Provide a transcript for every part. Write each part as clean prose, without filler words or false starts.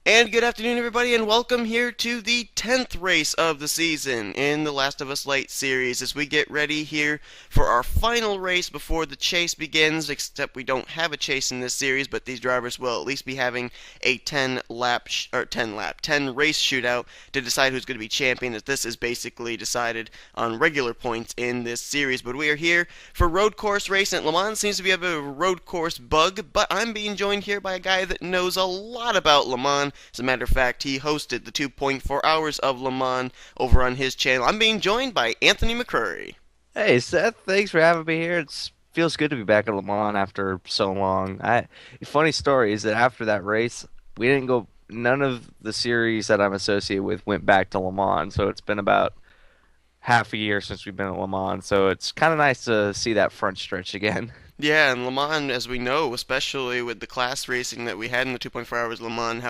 And good afternoon, everybody, and welcome here to the 10th race of the season in the Last of Us Lite series as we get ready here for our final race before the chase begins. Except we don't have a chase in this series, but these drivers will at least be having a 10 race shootout to decide who's going to be champion, as this is basically decided on regular points in this series. But we are here for road course racing at Le Mans. Seems to be a bit of a road course bug, but I'm being joined here by a guy that knows a lot about Le Mans. As a matter of fact, he hosted the 2.4 hours of Le Mans over on his channel. I'm being joined by Anthony McCurry. Hey Seth, thanks for having me here. It feels good to be back at Le Mans after so long. Funny story is that after that race, we didn't go. None of the series that I'm associated with went back to Le Mans, so it's been about half a year since we've been at Le Mans. So it's kind of nice to see that front stretch again. Yeah, and Le Mans, as we know, especially with the class racing that we had in the 2.4 hours Le Mans,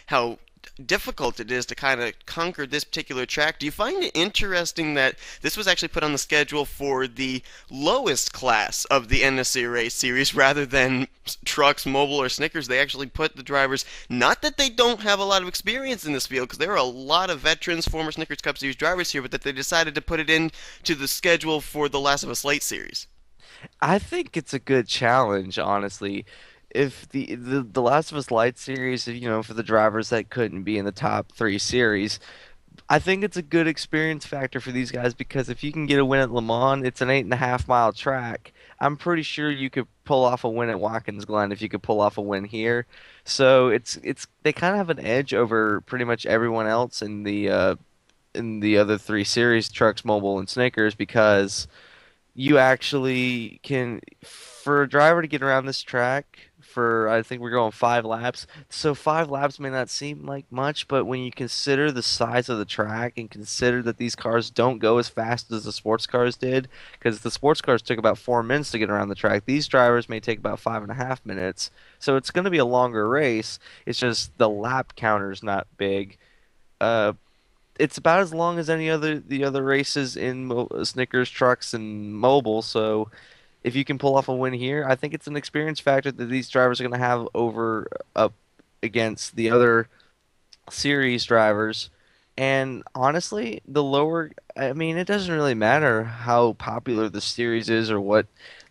how difficult it is to kind of conquer this particular track. Do you find it interesting that this was actually put on the schedule for the lowest class of the NNSCRA series rather than trucks, mobile, or Snickers? They actually put the drivers, not that they don't have a lot of experience in this field, because there are a lot of veterans, former Snickers Cup Series drivers here, but that they decided to put it in to the schedule for the Last of Us Late series. I think it's a good challenge, honestly. If the Last of Us Light series, for the drivers that couldn't be in the top three series, I think it's a good experience factor for these guys because if you can get a win at Le Mans, it's an 8.5 mile track. I'm pretty sure you could pull off a win at Watkins Glen if you could pull off a win here. So it's they kind of have an edge over pretty much everyone else in the other three series, trucks, mobile, and Snickers, because you actually can, for a driver to get around this track for, I think we're going 5 laps. So 5 laps may not seem like much, but when you consider the size of the track and consider that these cars don't go as fast as the sports cars did, because the sports cars took about 4 minutes to get around the track, these drivers may take about 5.5 minutes. So it's going to be a longer race. It's just the lap counter's not big. Uh, it's about as long as any other the other races in Snickers trucks and mobile. So if you can pull off a win here, I think it's an experience factor that these drivers are going to have over up against the other series drivers. And honestly, the lower, I mean, it doesn't really matter how popular the series is or what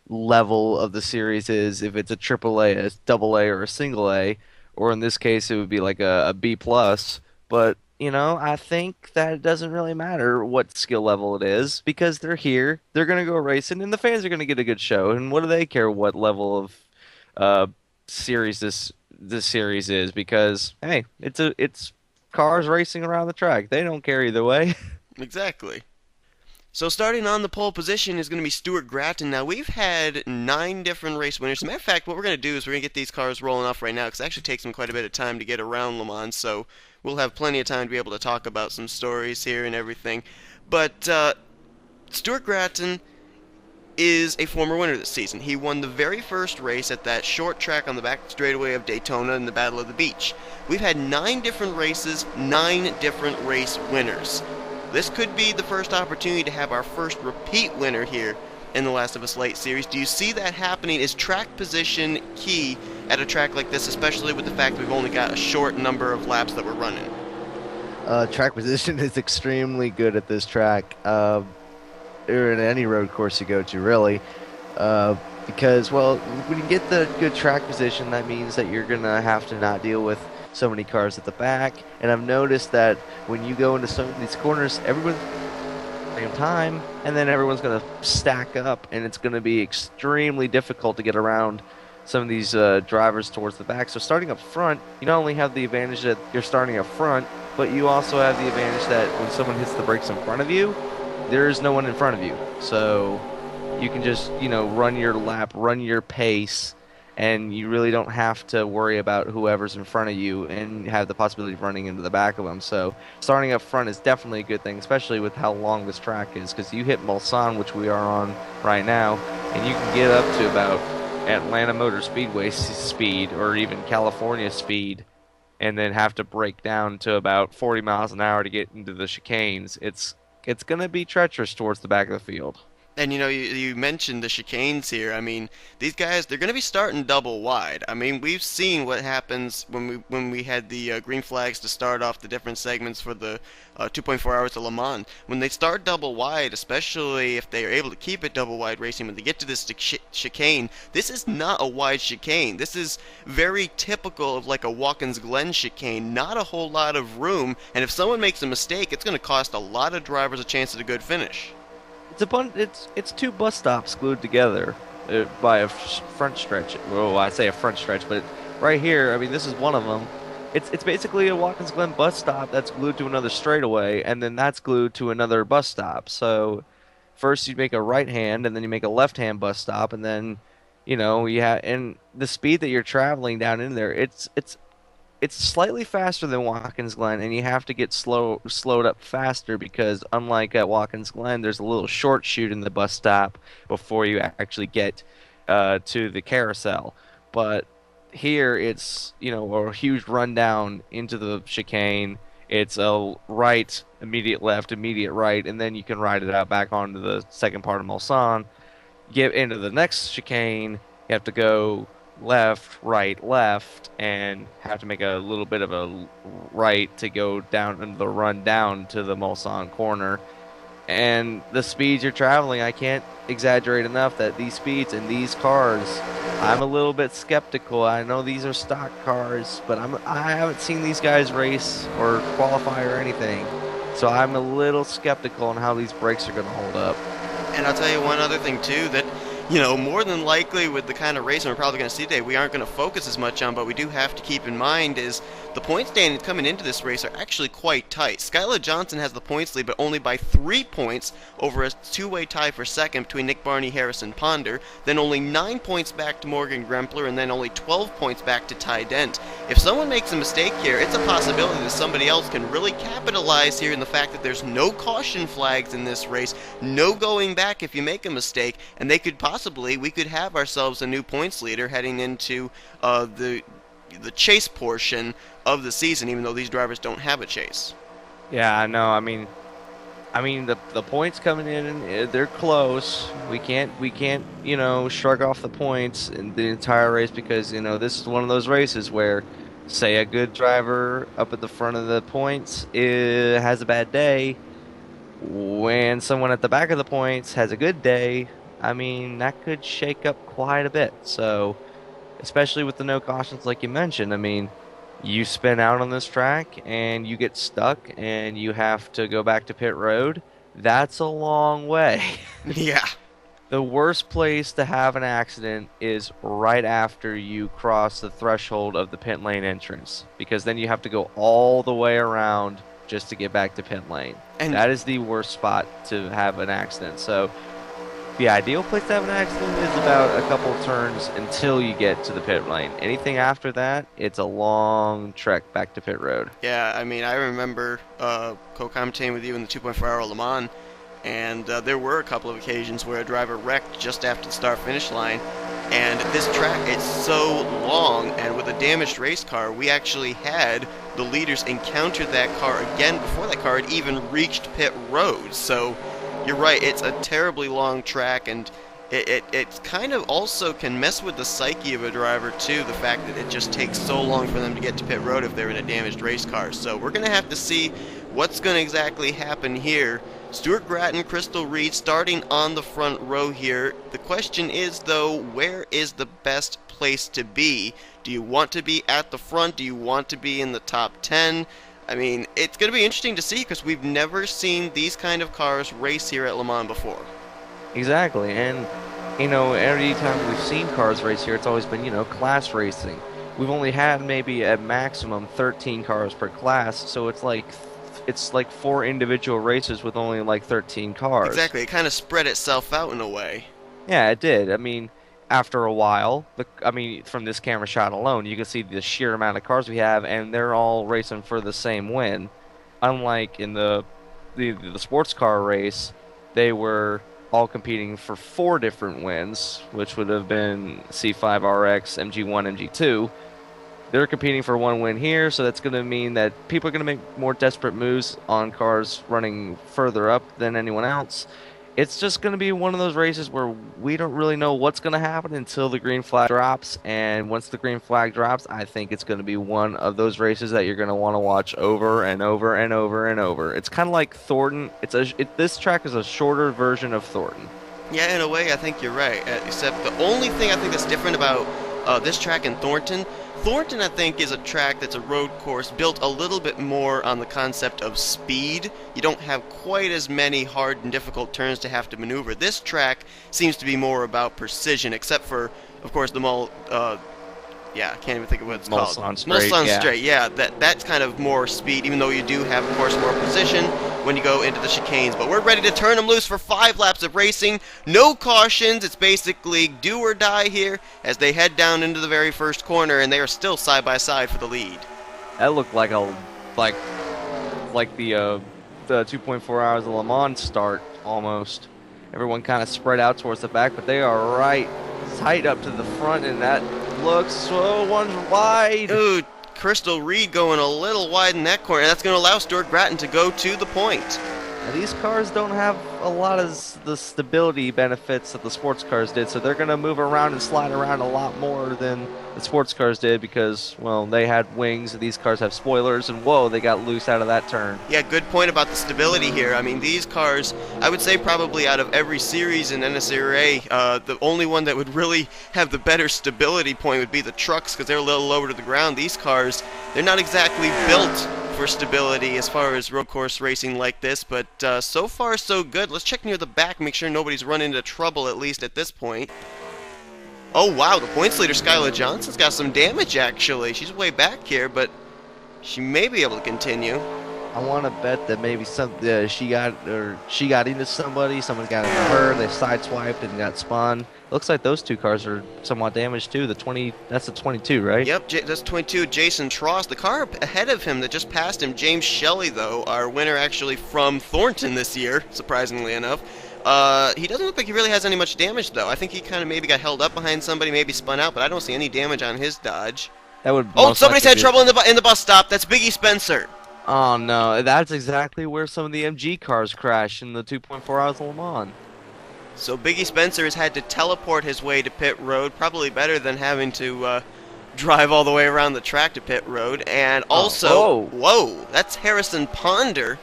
level of the series is, if it's a triple A, a double A, or a single A, or in this case, it would be like a B plus. But, I think that it doesn't really matter what skill level it is because they're here, they're going to go racing, and the fans are going to get a good show. And what do they care what level of uh, series this series is? Because hey, it's cars racing around the track. They don't care either way. Exactly. So starting on the pole position is going to be Stuart Gratton. Now we've had 9 different race winners. As a matter of fact, what we're going to do is we're going to get these cars rolling off right now because it actually takes them quite a bit of time to get around Le Mans. So we'll have plenty of time to be able to talk about some stories here and everything. But Stuart Gratton is a former winner this season. He won the very first race at that short track on the back straightaway of Daytona in the Battle of the Beach. We've had 9 different races, 9 different race winners. This could be the first opportunity to have our first repeat winner here in the Last of Us Late series. Do you see that happening? Is track position key at a track like this, especially with the fact that we've only got a short number of laps that we're running? Track position is extremely good at this track, or in any road course you go to, really. Because, well, when you get the good track position, that means that you're going to have to not deal with so many cars at the back. And I've noticed that when you go into some of these corners, everyone's at the same time, and then everyone's going to stack up, and it's going to be extremely difficult to get around some of these drivers towards the back. So starting up front, you not only have the advantage that you're starting up front, but you also have the advantage that when someone hits the brakes in front of you, there is no one in front of you. So you can just, run your lap, run your pace, and you really don't have to worry about whoever's in front of you and have the possibility of running into the back of them. So starting up front is definitely a good thing, especially with how long this track is, because you hit Mulsanne, which we are on right now, and you can get up to about Atlanta Motor Speedway speed or even California speed and then have to break down to about 40 miles an hour to get into the chicanes. It's going to be treacherous towards the back of the field. And you mentioned the chicanes here. I mean, these guys they're going to be starting double wide. I mean, we've seen what happens when we had the green flags to start off the different segments for the 2.4 hours of Le Mans. When they start double wide, especially if they are able to keep it double wide racing, when they get to this chicane, this is not a wide chicane. This is very typical of like a Watkins Glen chicane. Not a whole lot of room, and if someone makes a mistake, it's going to cost a lot of drivers a chance at a good finish. It's two bus stops glued together by a front stretch. Well, I say a front stretch, but right here, I mean, this is one of them. It's basically a Watkins Glen bus stop that's glued to another straightaway, and then that's glued to another bus stop. So first you make a right hand, and then you make a left hand bus stop, and then you have and the speed that you're traveling down in there, it's slightly faster than Watkins Glen, and you have to get slowed up faster because unlike at Watkins Glen, there's a little short chute in the bus stop before you actually get to the carousel. But here it's a huge rundown into the chicane. It's a right, immediate left, immediate right, and then you can ride it out back onto the second part of Mulsanne. Get into the next chicane, you have to go left, right, left, and have to make a little bit of a right to go down into the run down to the Mulsanne corner. And the speeds you're traveling, I can't exaggerate enough that these speeds in these cars, I'm a little bit skeptical. I know these are stock cars, but I haven't seen these guys race or qualify or anything. So I'm a little skeptical on how these brakes are going to hold up. And I'll tell you one other thing too that more than likely with the kind of racing we're probably going to see today, we aren't going to focus as much on, but we do have to keep in mind is the point standings coming into this race are actually quite tight. Skylar Johnson has the points lead, but only by 3 points over a two-way tie for second between Nick Barney, Harrison Ponder, then only 9 points back to Morgan Grempler, and then only 12 points back to Ty Dent. If someone makes a mistake here, it's a possibility that somebody else can really capitalize here in the fact that there's no caution flags in this race, no going back if you make a mistake, and we could have ourselves a new points leader heading into the chase portion of the season, even though these drivers don't have a chase. Yeah, I know. I mean the points coming in, they're close. We can't shrug off the points in the entire race because this is one of those races where, say, a good driver up at the front of the points has a bad day. When someone at the back of the points has a good day, I mean, that could shake up quite a bit. So, especially with the no cautions like you mentioned, I mean, you spin out on this track and you get stuck and you have to go back to pit road. That's a long way. Yeah. The worst place to have an accident is right after you cross the threshold of the pit lane entrance, because then you have to go all the way around just to get back to pit lane. And that is the worst spot to have an accident. So the ideal place to have an accident is about a couple turns until you get to the pit lane. Anything after that, it's a long trek back to pit road. yeah, I mean, I remember co-commentating with you in the 2.4-hour Le Mans, and there were a couple of occasions where a driver wrecked just after the start-finish line. And this track, it's so long, and with a damaged race car, we actually had the leaders encounter that car again before that car had even reached pit road. So you're right, it's a terribly long track, and it kind of also can mess with the psyche of a driver too, the fact that it just takes so long for them to get to pit road if they're in a damaged race car. So we're going to have to see what's going to exactly happen here. Stuart Gratton, Crystal Reed starting on the front row here. The question is, though, where is the best place to be? Do you want to be at the front? Do you want to be in the top 10? I mean, it's going to be interesting to see because we've never seen these kind of cars race here at Le Mans before. Exactly, and every time we've seen cars race here, it's always been class racing. We've only had maybe at maximum 13 cars per class, so it's like 4 individual races with only like 13 cars. Exactly, it kind of spread itself out in a way. Yeah, it did. I mean, after a while, from this camera shot alone, you can see the sheer amount of cars we have, and they're all racing for the same win. Unlike in the sports car race, they were all competing for 4 different wins, which would have been C5RX, MG1, MG2. They're competing for 1 win here, so that's going to mean that people are going to make more desperate moves on cars running further up than anyone else. It's just going to be one of those races where we don't really know what's going to happen until the green flag drops. And once the green flag drops, I think it's going to be one of those races that you're going to want to watch over and over and over and over. It's kind of like Thornton. This track is a shorter version of Thornton. Yeah, in a way, I think you're right. Except the only thing I think that's different about this track and Thornton, Thornton, I think, is a track that's a road course built a little bit more on the concept of speed. You don't have quite as many hard and difficult turns to have to maneuver. This track seems to be more about precision, except for, of course, the yeah, I can't even think of what it's called. Mulsanne Straight. Mulsanne Yeah. Straight, yeah. That's kind of more speed, even though you do have, of course, more precision when you go into the chicanes. But we're ready to turn them loose for 5 laps of racing. No cautions. It's basically do or die here as they head down into the very first corner, and they are still side by side for the lead. That looked like the 2.4 hours of Le Mans start almost. Everyone kind of spread out towards the back, but they are right tight up to the front, and that looks so one's wide. Ooh, Crystal Reed going a little wide in that corner. That's going to allow Stuart Gratton to go to the point. Now, these cars don't have a lot of the stability benefits that the sports cars did, so they're going to move around and slide around a lot more than the sports cars did because, well, they had wings and these cars have spoilers, and whoa, they got loose out of that turn. Yeah, good point about the stability here. I mean, these cars, I would say probably out of every series in NNSCRA, the only one that would really have the better stability point would be the trucks because they're a little lower to the ground. These cars, they're not exactly built for stability as far as road course racing like this, but so far so good. Let's check near the back, make sure nobody's run into trouble at least at this point. Oh wow, the points leader Skylar Johnson's got some damage actually. She's way back here, but she may be able to continue. I want to bet that maybe she got into somebody got into her, they sideswiped and got spun. Looks like those two cars are somewhat damaged too. That's the 22, right? Yep, that's 22, Jason Tross. The car ahead of him that just passed him, James Shelley, though, our winner actually from Thornton this year, surprisingly enough. He doesn't look like he really has any much damage, though. I think he kind of maybe got held up behind somebody, maybe spun out, but I don't see any damage on his Dodge. That would. Oh, most somebody's likely had be- trouble in the bus stop. That's Biggie Spencer. Oh no, that's exactly where some of the MG cars crash in the 2.4 hours of Le Mans. So Biggie Spencer has had to teleport his way to pit road, probably better than having to drive all the way around the track to pit road. And also, whoa, that's Harrison Ponder,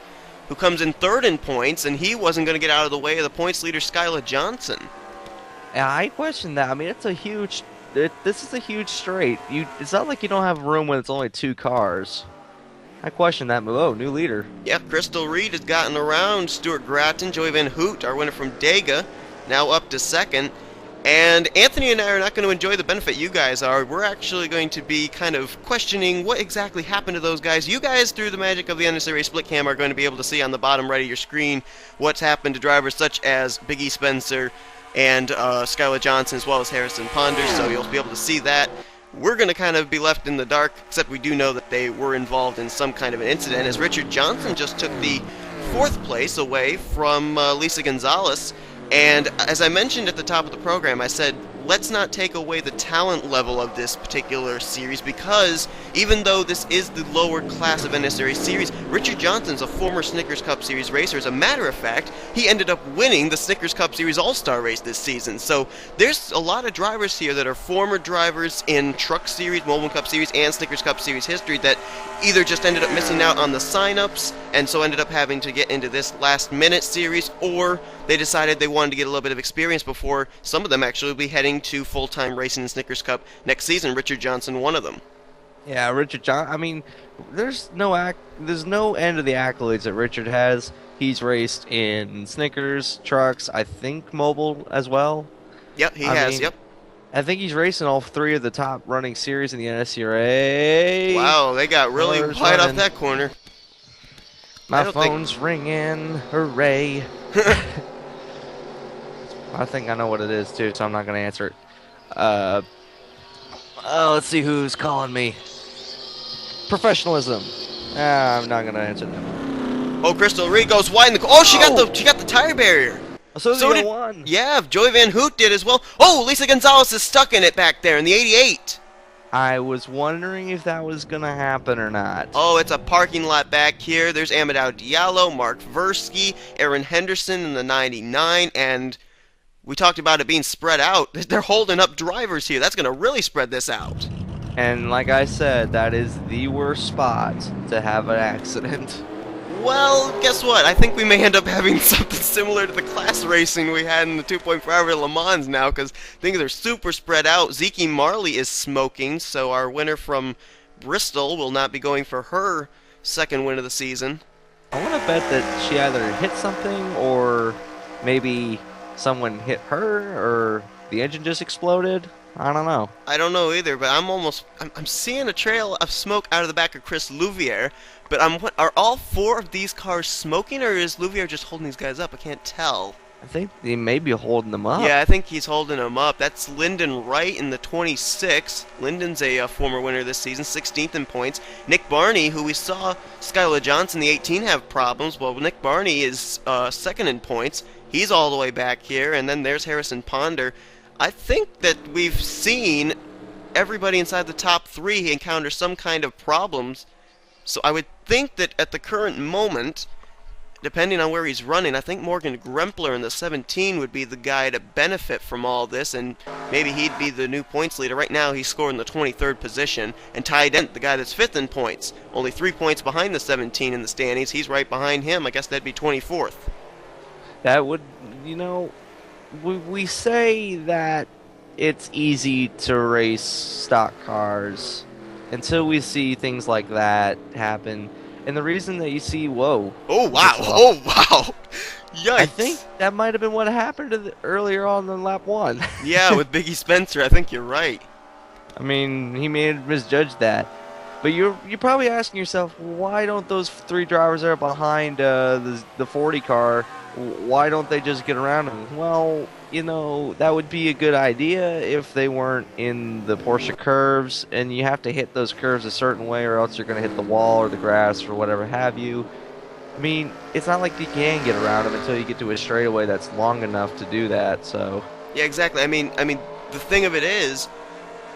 who comes in third in points, and he wasn't going to get out of the way of the points leader, Skylar Johnson. Yeah, I question that. I mean, this is a huge straight. It's not like you don't have room when it's only 2 cars. I question that move. Oh, new leader. Yep, Crystal Reed has gotten around Stuart Gratton. Joey Van Hoot, our winner from Dega, now up to second. And Anthony and I are not going to enjoy the benefit you guys are. We're actually going to be kind of questioning what exactly happened to those guys. You guys, through the magic of the NNSCRA split cam, are going to be able to see on the bottom right of your screen what's happened to drivers such as Biggie Spencer and Skylar Johnson, as well as Harrison Ponder, so you'll be able to see that. We're going to kind of be left in the dark, except we do know that they were involved in some kind of an incident, as Richard Johnson just took the 4th place away from Lisa Gonzalez. And as I mentioned at the top of the program, I said, let's not take away the talent level of this particular series, because even though this is the lower class of NNSCRA series, Richard Johnson's a former Snickers Cup Series racer. As a matter of fact, he ended up winning the Snickers Cup Series All-Star race this season. So there's a lot of drivers here that are former drivers in Truck Series, Mobile Cup Series, and Snickers Cup Series history that either just ended up missing out on the sign-ups and so ended up having to get into this last-minute series, or they decided they wanted to get a little bit of experience before some of them actually will be heading to full-time racing in Snickers Cup next season. Richard Johnson, one of them. Yeah, Richard Johnson. I mean, there's no end to the accolades that Richard has. He's raced in Snickers, trucks, I think mobile as well. Yep, he I has, mean, yep. I think he's racing all 3 of the top running series in the NNSCRA. Wow, they got really Cars wide off running. that corner. My I don't think- phone's ringing. Hooray. I think I know what it is, too, so I'm not going to answer it. Let's see who's calling me. Professionalism. I'm not going to answer that. Oh, Crystal Reed goes wide in the... Oh, she got the tire barrier. So did... one. Yeah, Joey Van Hoot did as well. Oh, Lisa Gonzalez is stuck in it back there in the 88. I was wondering if that was gonna happen or not. Oh, it's a parking lot back here. There's Amadou Diallo, Mark Versky, Aaron Henderson in the 99, and we talked about it being spread out. They're holding up drivers here. That's going to really spread this out. And like I said, that is the worst spot to have an accident. Well, guess what? I think we may end up having something similar to the class racing we had in the 2.4 hour Le Mans now, because things are super spread out. Zeke Marley is smoking, so our winner from Bristol will not be going for her second win of the season. I want to bet that she either hit something or maybe someone hit her or the engine just exploded. I don't know. I don't know either, but I'm seeing a trail of smoke out of the back of Chris Louvier. But are all four of these cars smoking, or is Louvier just holding these guys up? I can't tell. I think they may be holding them up. Yeah, I think he's holding them up. That's Lyndon Wright in the 26. Lyndon's a former winner this season, 16th in points. Nick Barney, who we saw Skylar Johnson, the 18, have problems. Well, Nick Barney is second in points. He's all the way back here. And then there's Harrison Ponder. I think that we've seen everybody inside the top three encounter some kind of problems. So I would think that at the current moment, depending on where he's running, I think Morgan Grempler in the 17 would be the guy to benefit from all this, and maybe he'd be the new points leader. Right now, he's scoring the 23rd position, and Ty Dent, the guy that's fifth in points, only 3 points behind the 17 in the standings. He's right behind him. I guess that'd be 24th. That would, you know, we say that it's easy to race stock cars until we see things like that happen. And the reason that you see, whoa. Oh, wow. Oh, wow. Yikes. I think that might have been what happened earlier on in lap 1. Yeah, with Biggie Spencer. I think you're right. I mean, he may have misjudged that. But you're probably asking yourself, why don't those 3 drivers that are behind the 40 car, why don't they just get around him? Well, you know, that would be a good idea if they weren't in the Porsche curves, and you have to hit those curves a certain way or else you're going to hit the wall or the grass or whatever have you. I mean, it's not like you can get around them until you get to a straightaway that's long enough to do that, so... Yeah, exactly. I mean, the thing of it is,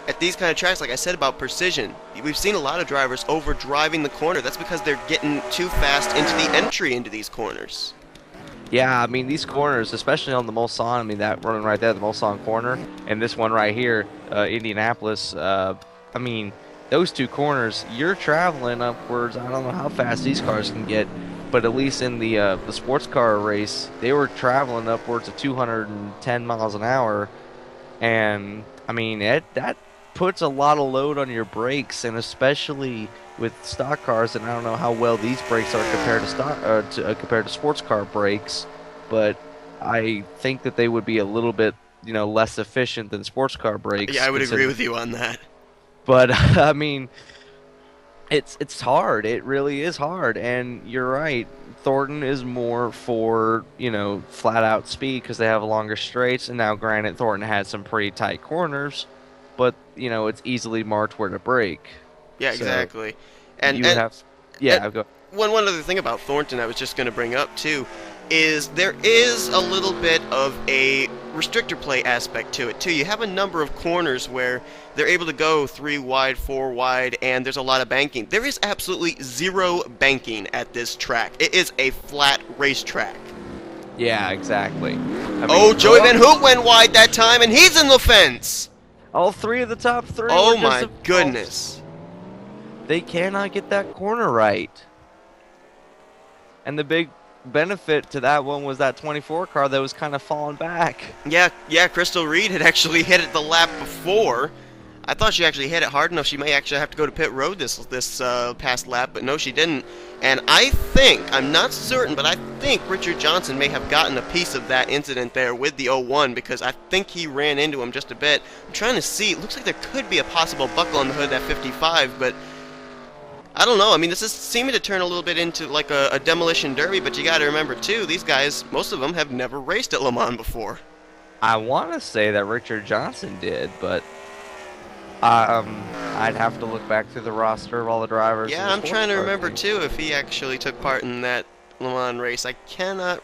at these kind of tracks, like I said about precision, we've seen a lot of drivers overdriving the corner. That's because they're getting too fast into the entry into these corners. Yeah, I mean, these corners, especially on the Mulsanne, I mean, that running right there, the Mulsanne corner, and this one right here, Indianapolis, I mean, those 2 corners, you're traveling upwards. I don't know how fast these cars can get, but at least in the sports car race, they were traveling upwards of 210 miles an hour, and, I mean, that puts a lot of load on your brakes, and especially with stock cars, and I don't know how well these brakes are compared to compared to sports car brakes, but I think that they would be a little bit, you know, less efficient than sports car brakes. Yeah, I would agree with you on that. But I mean, it's hard. It really is hard, and you're right. Thornton is more for, you know, flat out speed because they have longer straights, and now granted Thornton has some pretty tight corners, but you know it's easily marked where to brake. Yeah, exactly. And you have, yeah. Go. One other thing about Thornton I was just going to bring up too is there is a little bit of a restrictor plate aspect to it too. You have a number of corners where they're able to go 3 wide, 4 wide, and there's a lot of banking. There is absolutely 0 banking at this track. It is a flat racetrack. Yeah, exactly. I mean, oh, Joey Van Hoot went wide that time, and he's in the fence. All 3 of the top 3. Oh my goodness. They cannot get that corner right. And the big benefit to that one was that 24 car that was kind of falling back. Yeah, Crystal Reed had actually hit it the lap before. I thought she actually hit it hard enough she may actually have to go to pit road this past lap, but no, she didn't. And I think, I'm not certain, but I think Richard Johnson may have gotten a piece of that incident there with the 01 because I think he ran into him just a bit. I'm trying to see. It looks like there could be a possible buckle on the hood at 55, but I don't know. I mean, this is seeming to turn a little bit into like a demolition derby, but you got to remember, too, these guys, most of them have never raced at Le Mans before. I want to say that Richard Johnson did, but I'd have to look back through the roster of all the drivers. Yeah, I'm trying to remember, too, if he actually took part in that Le Mans race. I cannot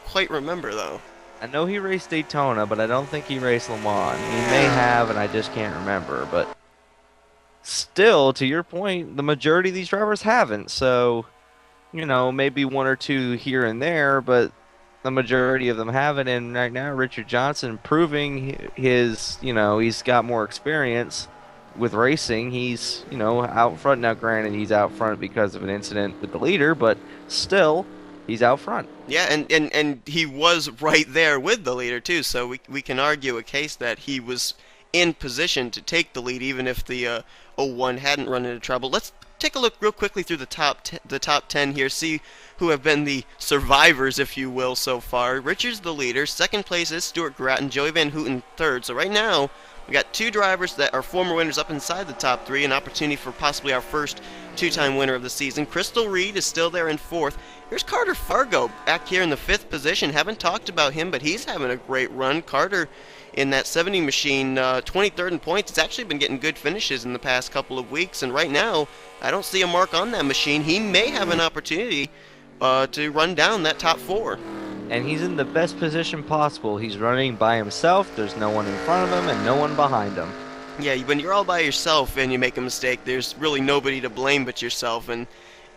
quite remember, though. I know he raced Daytona, but I don't think he raced Le Mans. He may have, and I just can't remember, but... still, to your point, the majority of these drivers haven't. So, maybe one or two here and there, but the majority of them haven't. And right now, Richard Johnson proving his, he's got more experience with racing. He's, out front now. Granted, he's out front because of an incident with the leader, but still, he's out front. Yeah, and he was right there with the leader too, so we can argue a case that he was in position to take the lead even if the 01 hadn't run into trouble. Let's take a look real quickly through the top 10 here, see who have been the survivors, if you will, so far. Richard's the leader. Second place is Stuart Grattan, Joey Van Houten third. So right now, we got two drivers that are former winners up inside the top three, an opportunity for possibly our first two-time winner of the season. Crystal Reed is still there in fourth. Here's Carter Fargo back here in the fifth position. Haven't talked about him, but he's having a great run. Carter in that 70 machine, 23rd in points. He's actually been getting good finishes in the past couple of weeks, and right now, I don't see a mark on that machine. He may have an opportunity to run down that top four. And he's in the best position possible. He's running by himself. There's no one in front of him and no one behind him. Yeah, when you're all by yourself and you make a mistake, there's really nobody to blame but yourself, and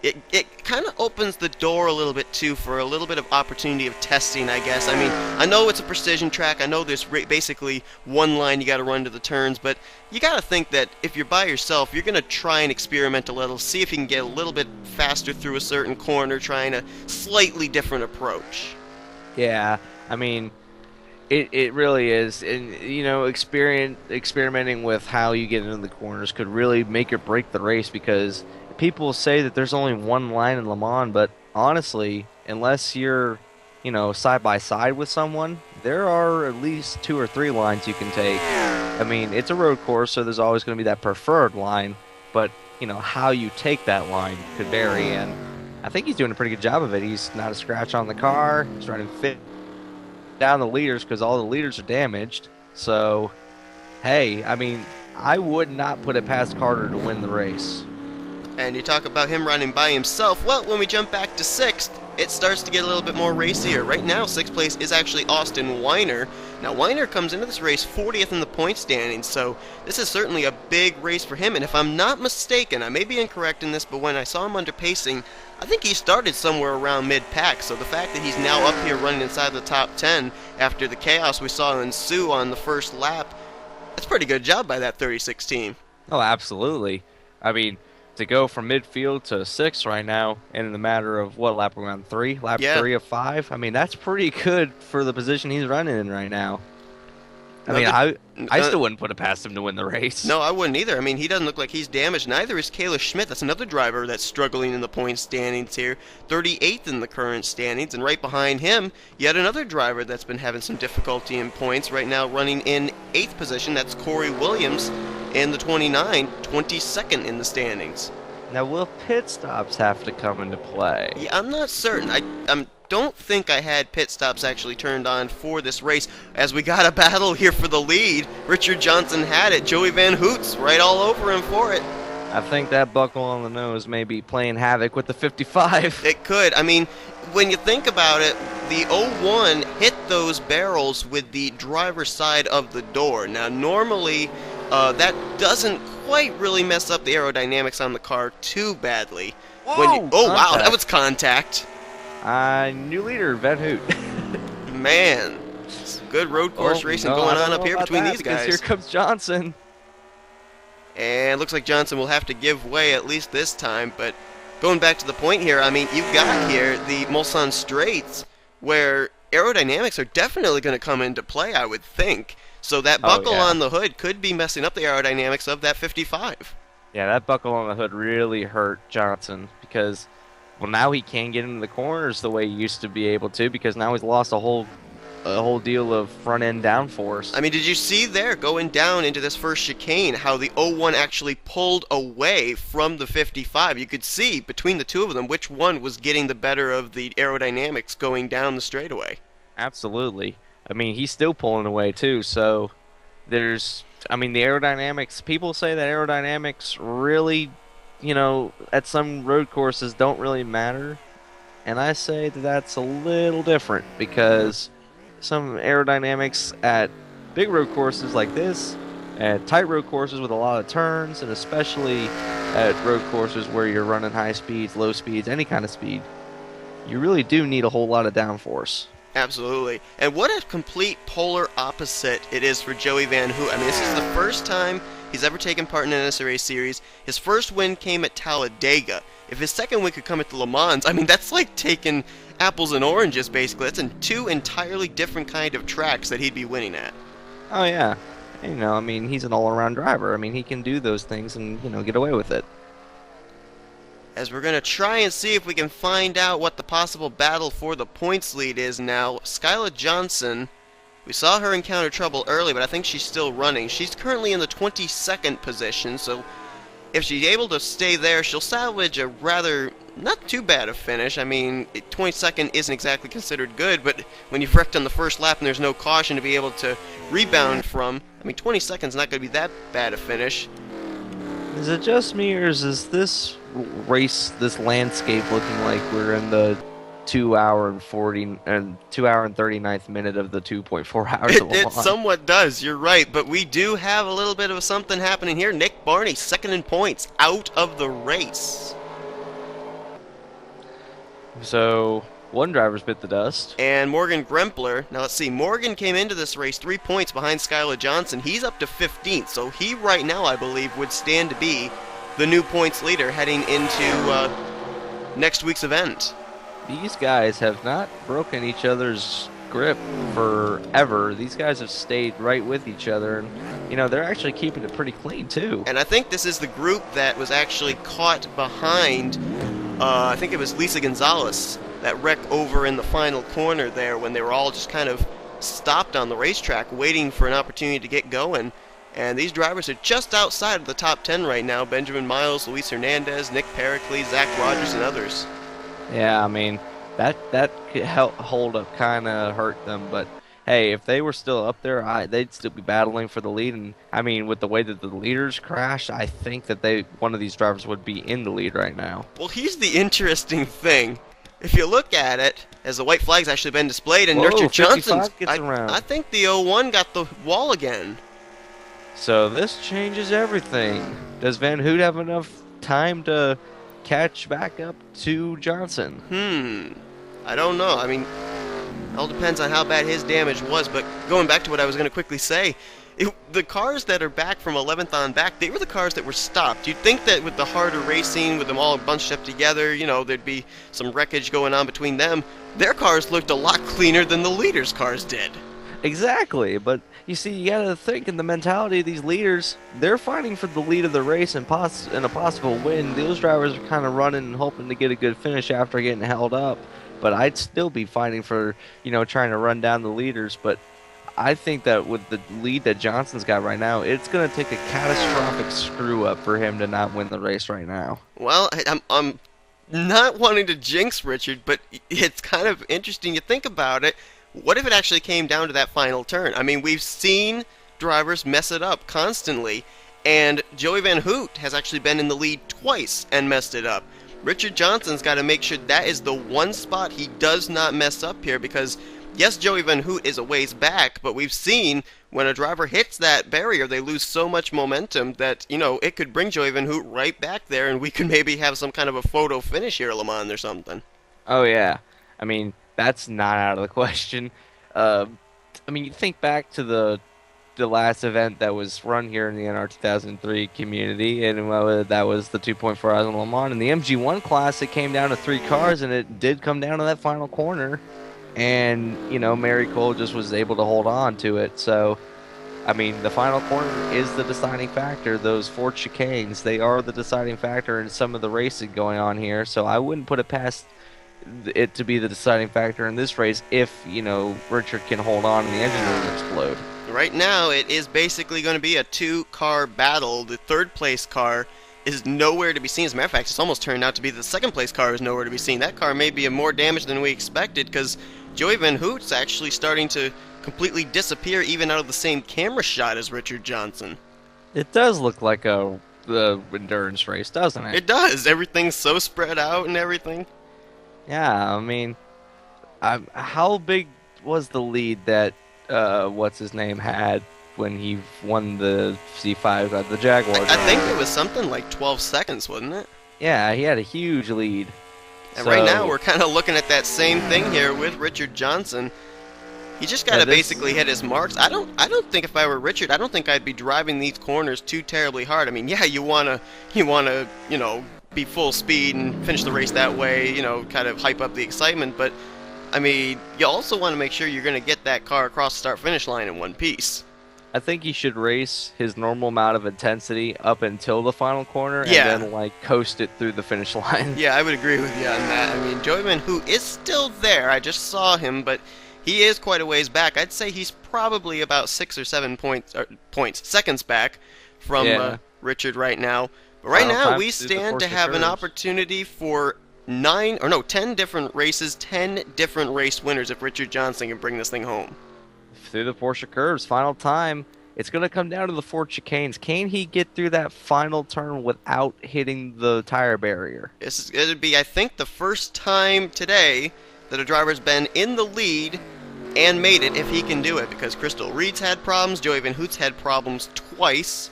it kind of opens the door a little bit too for a little bit of opportunity of testing, I guess. I mean, I know it's a precision track. I know there's basically one line you got to run to the turns, but you got to think that if you're by yourself, you're going to try and experiment a little, see if you can get a little bit faster through a certain corner, trying a slightly different approach. Yeah, I mean, it really is. And, experimenting with how you get into the corners could really make or break the race because people say that there's only one line in Le Mans, but honestly, unless you're, side by side with someone, there are at least two or three lines you can take. I mean, it's a road course, so there's always going to be that preferred line, but, how you take that line could vary, and I think he's doing a pretty good job of it. He's not a scratch on the car. He's trying to fit down the leaders because all the leaders are damaged. So, hey, I mean, I would not put it past Carter to win the race. And you talk about him running by himself. Well, when we jump back to sixth, it starts to get a little bit more racier. Right now, sixth place is actually Austin Weiner. Now, Weiner comes into this race 40th in the point standings, so this is certainly a big race for him. And if I'm not mistaken, I may be incorrect in this, but when I saw him under pacing, I think he started somewhere around mid-pack. So the fact that he's now up here running inside the top 10 after the chaos we saw ensue on the first lap, that's a pretty good job by that 36 team. Oh, absolutely. I mean, to go from midfield to sixth right now, and in the matter of what lap we're on, lap Yeah. 3 of 5. I mean, that's pretty good for the position he's running in right now. I still wouldn't put it past him to win the race. No, I wouldn't either. I mean, he doesn't look like he's damaged. Neither is Kayla Schmidt. That's another driver that's struggling in the point standings here. 38th in the current standings. And right behind him, yet another driver that's been having some difficulty in points. Right now running in 8th position. That's Corey Williams in the 29, 22nd in the standings. Now, will pit stops have to come into play? Yeah, I'm not certain. I don't think I had pit stops actually turned on for this race, as we got a battle here for the lead. Richard Johnson had it. Joey Van Hoots right all over him for it. I think that buckle on the nose may be playing havoc with the 55. It could. I mean, when you think about it, the 01 hit those barrels with the driver's side of the door. Now, normally, that doesn't quite really mess up the aerodynamics on the car too badly. Whoa! Wow, that was contact. New leader, Van Hoot. Man, some good road course racing going on up here between these guys. Here comes Johnson. And looks like Johnson will have to give way at least this time. But going back to the point here, I mean, you've got here the Mulsanne Straits, where aerodynamics are definitely going to come into play, I would think. So that buckle on the hood could be messing up the aerodynamics of that 55. Yeah, that buckle on the hood really hurt Johnson because, well, now he can't get into the corners the way he used to be able to because now he's lost a whole deal of front end downforce. I mean, did you see there going down into this first chicane how the 01 actually pulled away from the 55? You could see between the two of them which one was getting the better of the aerodynamics going down the straightaway. Absolutely. I mean, he's still pulling away too, so the aerodynamics, people say that aerodynamics really, at some road courses don't really matter, and I say that that's a little different because some aerodynamics at big road courses like this At tight road courses with a lot of turns, and especially at road courses where you're running high speeds, low speeds, any kind of speed, you really do need a whole lot of downforce. Absolutely. And what a complete polar opposite it is for Joey Van Hoot. I mean, this is the first time he's ever taken part in an NSRA series. His first win came at Talladega. If his second win could come at the LeMans, I mean, that's like taking apples and oranges, basically. That's in two entirely different kind of tracks that he'd be winning at. Oh yeah, I mean, he's an all-around driver. I mean, he can do those things and get away with it. As we're going to try and see if we can find out what the possible battle for the points lead is now. Skyla Johnson, we saw her encounter trouble early, but I think she's still running. She's currently in the 22nd position, so if she's able to stay there, she'll salvage a rather not too bad a finish. I mean, 22nd isn't exactly considered good, but when you've wrecked on the first lap and there's no caution to be able to rebound from, I mean, 22nd's not going to be that bad a finish. Is it just me, or is this race, this landscape, looking like we're in the 2 hour and 39th minute of the 2.4 hours of Le It Mans? somewhat does, you're right, but we do have a little bit of something happening here. Nick Barney, second in points, out of the race. So one driver's bit the dust. And Morgan Grempler, now let's see, Morgan came into this race 3 points behind Skyla Johnson. He's up to 15th, so he right now, I believe, would stand to be the new points leader heading into next week's event. These guys have not broken each other's grip forever. These guys have stayed right with each other, and they're actually keeping it pretty clean too. And I think this is the group that was actually caught behind, I think it was Lisa Gonzalez, that wreck over in the final corner there when they were all just kind of stopped on the racetrack waiting for an opportunity to get going. And these drivers are just outside of the top 10 right now. Benjamin Miles, Luis Hernandez, Nick Pericles, Zach Rogers, and others. Yeah, I mean, that could hold up kind of hurt them, but hey, if they were still up there, they'd still be battling for the lead. And I mean, with the way that the leaders crashed, I think that one of these drivers would be in the lead right now. Well, here's the interesting thing. If you look at it, as the white flag's actually been displayed, and Whoa, Richard Johnson, around. I think the 01 got the wall again. So this changes everything. Does Van Hoot have enough time to catch back up to Johnson? I don't know. I mean, it all depends on how bad his damage was, but going back to what I was going to quickly say, the cars that are back from 11th on back, they were the cars that were stopped. You'd think that with the harder racing, with them all bunched up together, there'd be some wreckage going on between them. Their cars looked a lot cleaner than the leaders' cars did. Exactly, but you see, you gotta think in the mentality of these leaders, they're fighting for the lead of the race and a possible win. Those drivers are kind of running and hoping to get a good finish after getting held up. But I'd still be fighting for, trying to run down the leaders. But I think that with the lead that Johnson's got right now, it's going to take a catastrophic screw-up for him to not win the race right now. Well, I'm not wanting to jinx Richard, but it's kind of interesting. You think about it. What if it actually came down to that final turn? I mean, we've seen drivers mess it up constantly, and Joey Van Hoot has actually been in the lead twice and messed it up. Richard Johnson's got to make sure that is the one spot he does not mess up here, because yes, Joey Van Hoot is a ways back, but we've seen when a driver hits that barrier, they lose so much momentum that, it could bring Joey Van Hoot right back there, and we could maybe have some kind of a photo finish here at Le Mans or something. Oh, yeah. I mean, that's not out of the question. I mean, you think back to the last event that was run here in the NR 2003 community, and that was the 2.4 hours in Le Mans. In the MG1 class, it came down to 3 cars, and it did come down to that final corner. And, Mary Cole just was able to hold on to it. So, I mean, the final corner is the deciding factor. Those 4 chicanes, they are the deciding factor in some of the racing going on here. So I wouldn't put it past it to be the deciding factor in this race if, Richard can hold on and the engine doesn't explode. Right now, it is basically going to be a 2-car battle. The third place car is nowhere to be seen. As a matter of fact, it's almost turned out to be the second place car is nowhere to be seen. That car may be more damage than we expected, because Joey Van Hoot's actually starting to completely disappear even out of the same camera shot as Richard Johnson. It does look like the endurance race, doesn't it? It does. Everything's so spread out and everything. Yeah, I mean, how big was the lead that what's his name had when he won the C5, got the Jaguar I think it driver. was something like 12 seconds, wasn't it? Yeah, he had a huge lead. And right now So we're kind of looking at that same thing here with Richard Johnson. He just got yeah, to this basically hit his marks. I don't think if I were Richard, I don't think I'd be driving these corners too terribly hard. I mean, yeah, you wanna, be full speed and finish the race that way, kind of hype up the excitement, but I mean, you also want to make sure you're going to get that car across the start finish line in one piece. I think he should race his normal amount of intensity up until the final corner and Yeah. then like coast it through the finish line. Yeah, I would agree with you on that. I mean, Joey Van Hoot is still there. I just saw him, but he is quite a ways back. I'd say he's probably about 6 or 7 seconds back from Yeah. Richard right now. But right Final now, time we through the stand to Porsche have an curves. opportunity for 10 different races, 10 different race winners if Richard Johnson can bring this thing home. Through the Porsche curves, final time. It's going to come down to the four chicanes. Can he get through that final turn without hitting the tire barrier? It'd be, I think, the first time today that a driver's been in the lead and made it if he can do it, because Crystal Reed's had problems, Joey Van Hoot's had problems twice.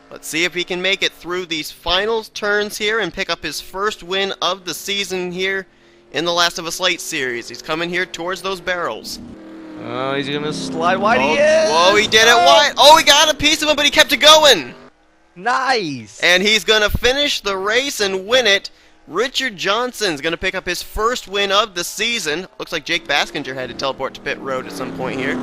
Let's see if he can make it through these final turns here and pick up his first win of the season here in the Last of Us Lite series. He's coming here towards those barrels. Oh, he's going to slide wide. Oh, He is! whoa, he did it wide. Oh, he got a piece of him, but he kept it going. Nice! And he's going to finish the race and win it. Richard Johnson's going to pick up his first win of the season. Looks like Jake Baskinger had to teleport to pit road at some point here.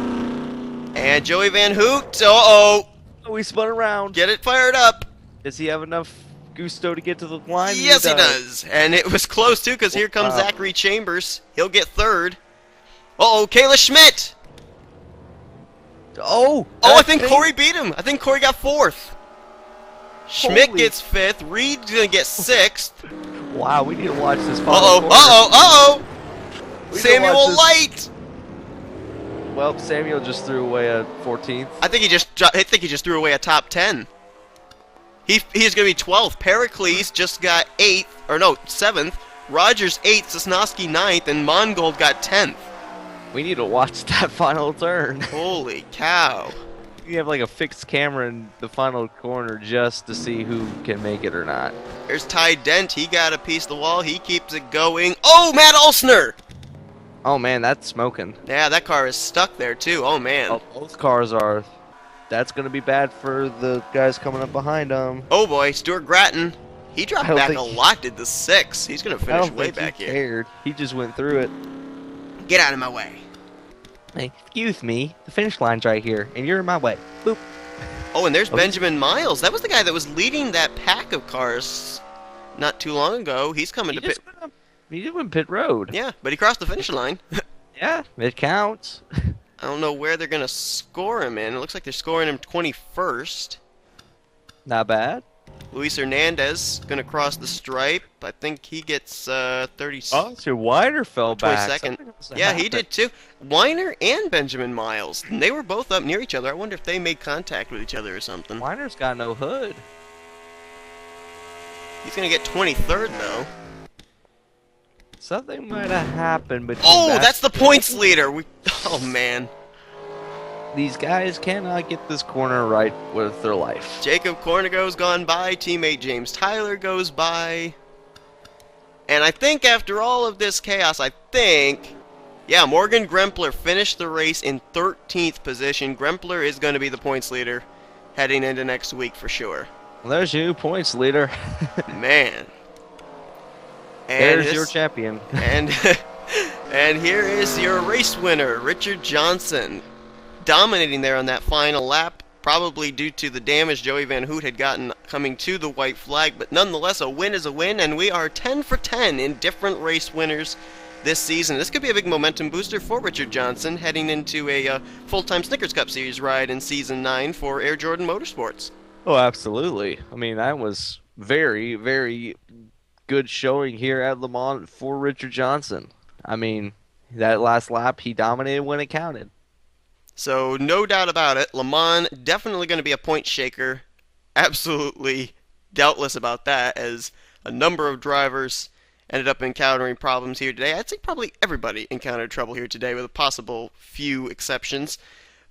And Joey Van Hoot, uh-oh, Oh, he spun around. get it fired up. Does he have enough gusto to get to the line? Yes, he does. And it was close, too, because here comes Wow. Zachary Chambers. He'll get third. Uh-oh, Kayla Schmidt. Oh! Oh, I that think thing- Corey beat him. I think Corey got fourth. Schmidt Holy- gets fifth. Reed's going to get sixth. Wow, we need to watch this final Uh-oh, corner. uh-oh, uh-oh. We need to Samuel watch this. Light. Well, Samuel just threw away a 14th. I think he just threw away a top 10. He's going to be 12th. Pericles just got 8th, or no, 7th. Rogers 8th, Sosnowski 9th, and Mongold got 10th. We need to watch that final turn. Holy cow. You have like a fixed camera in the final corner just to see who can make it or not. There's Ty Dent. He got a piece of the wall. He keeps it going. Oh, Matt Olsner! Oh man, that's smoking. Yeah, that car is stuck there, too. Oh, man. Oh, both cars are. That's going to be bad for the guys coming up behind them. Oh, boy. Stuart Gratton. He dropped I don't back think a he- lot, did the 6. He's going to I finish don't way think back he here. cared. He just went through it. Get out of my way. Hey, excuse me. The finish line's right here, and you're in my way. Boop. Oh, and there's Oh, Benjamin Miles. That was the guy that was leading that pack of cars not too long ago. He's coming He to pit. just went pit road. Yeah, but he crossed the finish line. Yeah, it counts. I don't know where they're going to score him in. It looks like they're scoring him 21st. Not bad. Luis Hernandez going to cross the stripe. I think he gets 30. Oh, so Weiner fell back. 22nd. Something must have Yeah, he happened. did too. Weiner and Benjamin Miles. And they were both up near each other. I wonder if they made contact with each other or something. Weiner's got no hood. He's going to get 23rd, though. Something might have happened between Oh, that- that's the points leader. Oh, man. These guys cannot get this corner right with their life. Jacob Cornigo's gone by. Teammate James Tyler goes by. And I think after all of this chaos, yeah, Morgan Grempler finished the race in 13th position. Grempler is going to be the points leader heading into next week for sure. Well, there's your points leader. Man. And There's this- your champion. And and here is your race winner, Richard Johnson, dominating there on that final lap, probably due to the damage Joey Van Hoot had gotten coming to the white flag, but nonetheless a win is a win, and we are 10 for 10 in different race winners this season. This could be a big momentum booster for Richard Johnson heading into a full-time Snickers Cup Series ride in Season 9 for Air Jordan Motorsports. Oh, absolutely. I mean, that was very, very good showing here at Le Mans for Richard Johnson. I mean, that last lap, he dominated when it counted. So, no doubt about it, Le Mans definitely going to be a point shaker. Absolutely doubtless about that, as a number of drivers ended up encountering problems here today. I'd say probably everybody encountered trouble here today, with a possible few exceptions.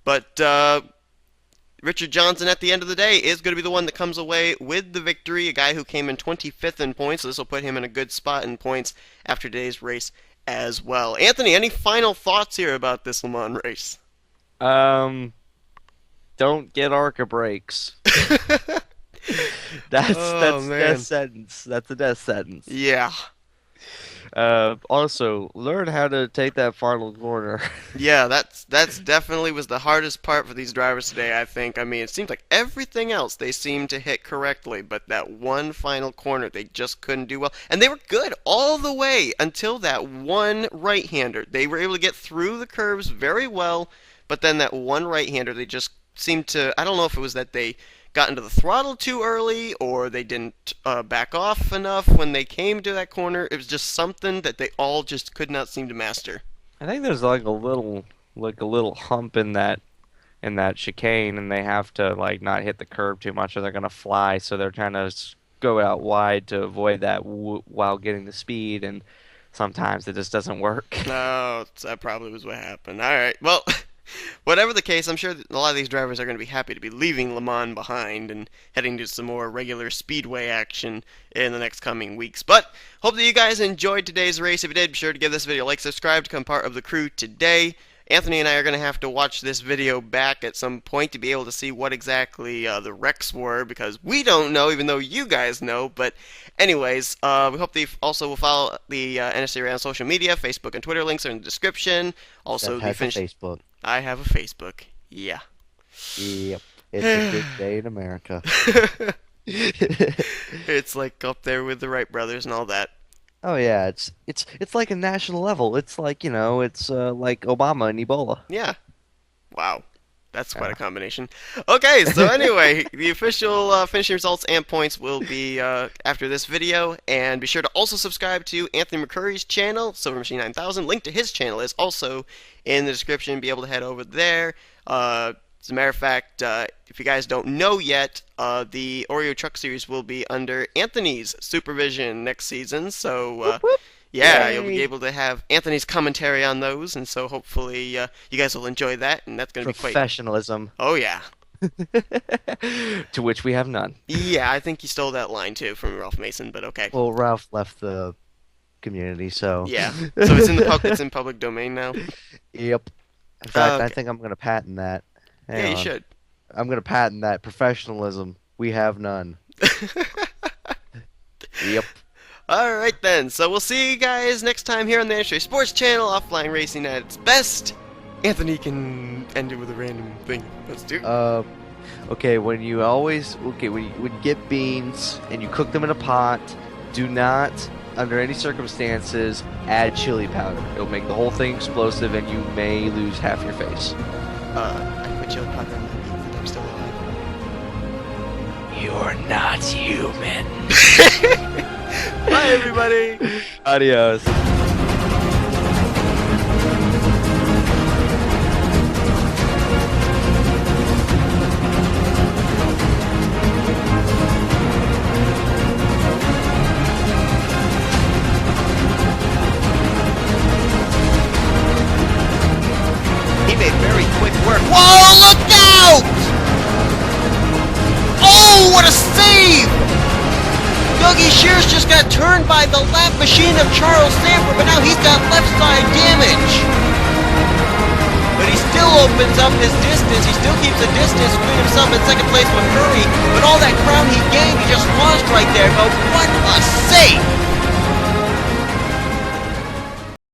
But Richard Johnson at the end of the day is going to be the one that comes away with the victory, a guy who came in 25th in points, so this will put him in a good spot in points after today's race as well. Anthony, any final thoughts here about this Le Mans race? Um, don't get ARCA brakes. Oh That's death man. sentence. That's a death sentence. Yeah. Also, learn how to take that final corner. Yeah, that's definitely was the hardest part for these drivers today, I think. I mean, it seems like everything else they seemed to hit correctly, but that one final corner they just couldn't do well. And they were good all the way until that one right-hander. They were able to get through the curves very well, but then that one right-hander they just seemed to, I don't know if it was that they got into the throttle too early or they didn't back off enough when they came to that corner. It was just something that they all just could not seem to master. I think there's like a little hump in that chicane, and they have to like not hit the curb too much, or they're gonna fly. So they're trying to go out wide to avoid that while getting the speed, and sometimes it just doesn't work. No, that probably was what happened. All right. Well, whatever the case, I'm sure that a lot of these drivers are going to be happy to be leaving Le Mans behind and heading to some more regular speedway action in the next coming weeks. But hope that you guys enjoyed today's race. If you did, be sure to give this video a like, subscribe to become part of the crew today. Anthony and I are going to have to watch this video back at some point to be able to see what exactly the wrecks were, because we don't know, even though you guys know. But anyways, we hope that you also will follow the NNSCRA on social media. Facebook and Twitter links are in the description. Also, Steph the has a finish. Facebook. I have a Facebook. Yeah. Yep. It's a good day in America. It's like up there with the Wright brothers and all that. Oh yeah, it's like a national level. It's like, it's like Obama and Ebola. Yeah. Wow. That's quite a Yeah. combination. Okay, so anyway, the official finishing results and points will be after this video, and be sure to also subscribe to Anthony McCurry's channel, Silver Machine 9000. Link to his channel is also in the description. Be able to head over there. As a matter of fact, if you guys don't know yet, the Oreo Truck Series will be under Anthony's supervision next season, so Whoop, whoop. yeah, you'll be Yay. able to have Anthony's commentary on those, and so hopefully you guys will enjoy that, and that's going to be quite. Professionalism. Oh yeah, To which we have none. yeah. I think you stole that line too from Ralph Mason, but okay. Well, Ralph left the community, so Yeah. So it's in the it's in public domain now. Yep. In fact, I Okay. think I'm gonna patent that. Hang Yeah, you on. should. I'm gonna patent that. Professionalism. We have none. Yep. All right then. So we'll see you guys next time here on the NNSCRA Sports Channel, offline racing at its best. Anthony can end it with a random thing. Let's do. Okay, when you get beans and you cook them in a pot, do not, under any circumstances, add chili powder. It'll make the whole thing explosive and you may lose half your face. I put chili powder on my beans and I'm still alive. You're not human. Bye, everybody. Adios. He made very quick work. Whoa, look out! Oh, what a save! Dougie Shears just got turned by the lap machine of Charles Sanford, but now he's got left side damage. But he still opens up his distance. He still keeps a distance between himself and second place with Curry. But all that ground he gained, he just lost right there. But what a save!